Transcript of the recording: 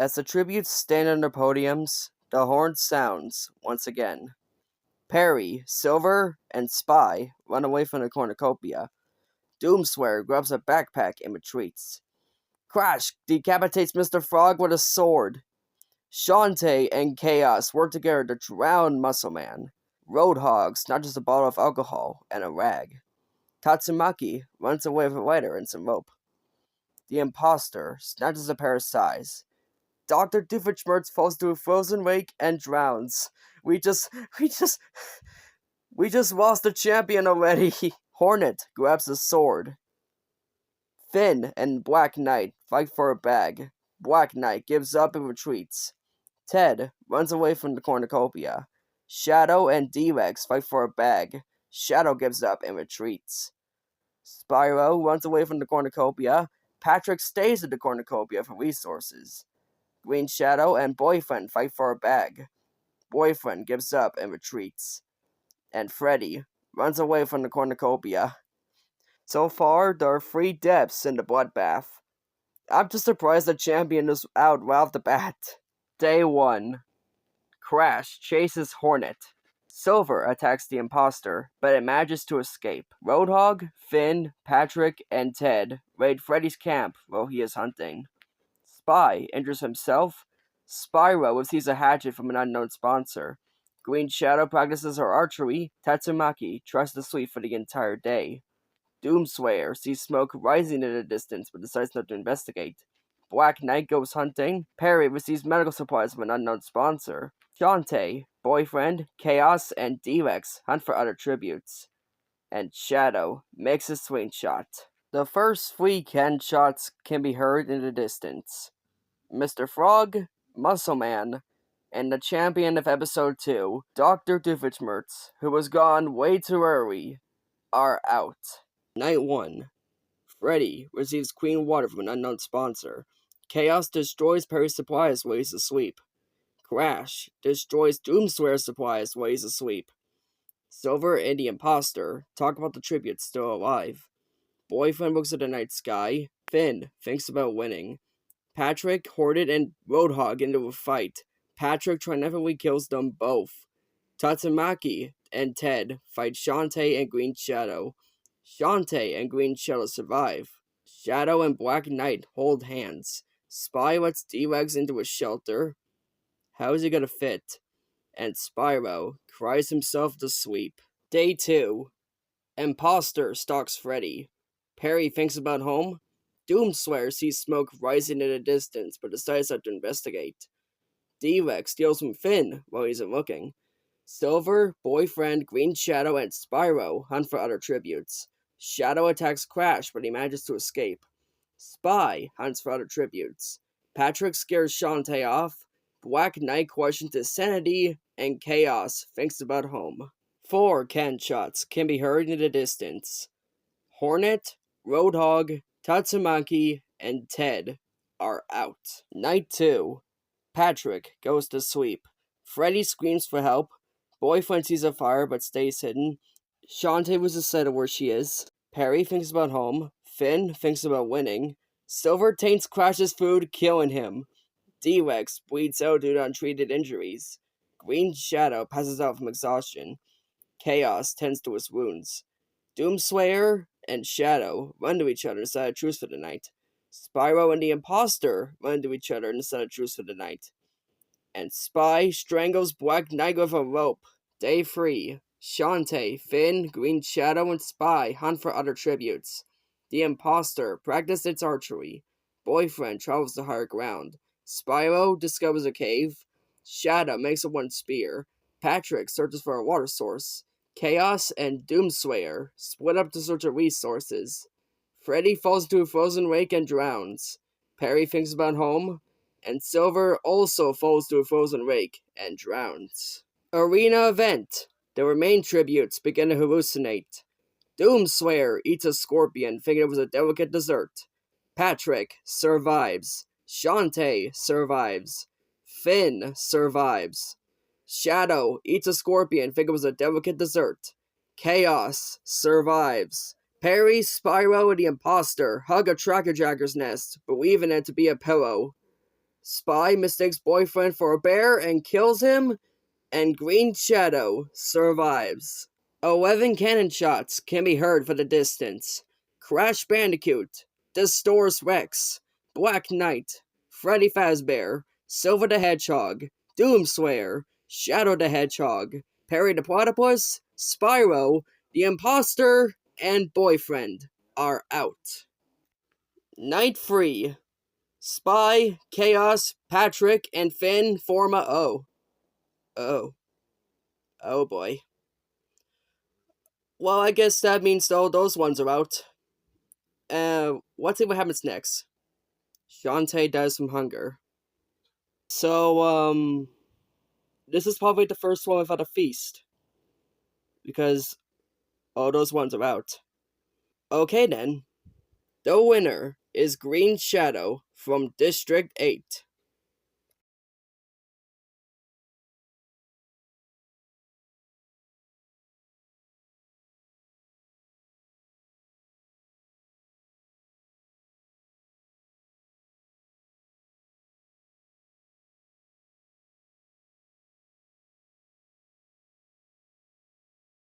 As the tributes stand on their podiums, the horn sounds once again. Perry, Silver, and Spy run away from the cornucopia. Doomswear grabs a backpack and retreats. Crash decapitates Mr. Frog with a sword. Shantae and Chaos work together to drown Muscle Man. Roadhog snatches a bottle of alcohol and a rag. Tatsumaki runs away with a lighter and some rope. The imposter snatches a pair of size. Dr. Doofenshmirtz falls to a frozen lake and drowns. We just lost the champion already. Hornet grabs a sword. Finn and Black Knight fight for a bag. Black Knight gives up and retreats. Ted runs away from the cornucopia. Shadow and D-Rex fight for a bag. Shadow gives up and retreats. Spyro runs away from the cornucopia. Patrick stays at the cornucopia for resources. Green Shadow and Boyfriend fight for a bag. Boyfriend gives up and retreats. And Freddy runs away from the cornucopia. So far, there are 3 deaths in the bloodbath. I'm just surprised the champion is out right off the bat. Day 1. Crash chases Hornet. Silver attacks the imposter, but it manages to escape. Roadhog, Finn, Patrick, and Ted raid Freddy's camp while he is hunting. Spy injures himself. Spyro receives a hatchet from an unknown sponsor. Green Shadow practices her archery. Tatsumaki tries to sleep for the entire day. Doomslayer sees smoke rising in the distance but decides not to investigate. Black Knight goes hunting. Perry receives medical supplies from an unknown sponsor. Shantae, Boyfriend, Chaos, and D-Rex hunt for other tributes. And Shadow makes a swing shot. The first 3 Ken shots can be heard in the distance. Mr. Frog, Muscle Man, and the champion of episode 2, Dr. Doofenshmirtz, who was gone way too early, are out. Night 1. Freddy receives clean water from an unknown sponsor. Chaos destroys Perry's supplies while he's asleep. Crash destroys Doomswear's supplies while he's asleep. Silver and the imposter talk about the tributes still alive. Boyfriend looks at the night sky. Finn thinks about winning. Patrick, Hornet, and Roadhog into a fight. Patrick triumphantly kills them both. Tatsumaki and Ted fight Shantae and Green Shadow. Shantae and Green Shadow survive. Shadow and Black Knight hold hands. Spy lets D-Rex into a shelter. How is he gonna fit? And Spyro cries himself to sleep. Day 2. Imposter stalks Freddy. Perry thinks about home. Doomslayer sees smoke rising in the distance but decides not to investigate. D-Rex steals from Finn while he isn't looking. Silver, Boyfriend, Green Shadow, and Spyro hunt for other tributes. Shadow attacks Crash but he manages to escape. Spy hunts for other tributes. Patrick scares Shantae off. Black Knight questions his sanity, and Chaos thinks about home. 4 Ken shots can be heard in the distance. Hornet, Roadhog, Tatsumaki, and Ted are out. Night 2. Patrick goes to sleep. Freddy screams for help. Boyfriend sees a fire but stays hidden. Shantae was decided where she is. Perry thinks about home. Finn thinks about winning. Silver taints Crash's food, killing him. D-Rex bleeds out due to untreated injuries. Green Shadow passes out from exhaustion. Chaos tends to his wounds. Doomslayer and Shadow run to each other and decide a truce for the night. Spyro and the imposter run to each other and decide a truce for the night. And Spy strangles Black Knight with a rope. Day 3. Shantae, Finn, Green Shadow, and Spy hunt for other tributes. The imposter practices its archery. Boyfriend travels to higher ground. Spyro discovers a cave. Shadow makes a one spear. Patrick searches for a water source. Chaos and Doomslayer split up to search for resources. Freddy falls into a frozen lake and drowns. Perry thinks about home. And Silver also falls to a frozen lake and drowns. Arena event. The remaining tributes begin to hallucinate. Doomslayer eats a scorpion thinking it was a delicate dessert. Patrick survives. Shantae survives. Finn survives. Shadow eats a scorpion thinking it was a delicate dessert. Chaos survives. Perry, Spyro, and the imposter hug a Tracker Jacker's nest, believing it to be a pillow. Spy mistakes boyfriend for a bear and kills him, and Green Shadow survives. 11 cannon shots can be heard for the distance. Crash Bandicoot, Distor's Rex, Black Knight, Freddy Fazbear, Silver the Hedgehog, Doomslayer, Shadow the Hedgehog, Perry the Platypus, Spyro, the Imposter, and Boyfriend are out. Night 3. Spy, Chaos, Patrick, and Finn form a O. Oh. Oh boy. Well, I guess that means those ones are out. Let's see what happens next. Shantae dies from hunger. So, this is probably the first one without a feast. Because all those ones are out. Okay then. The winner is Green Shadow from District 8.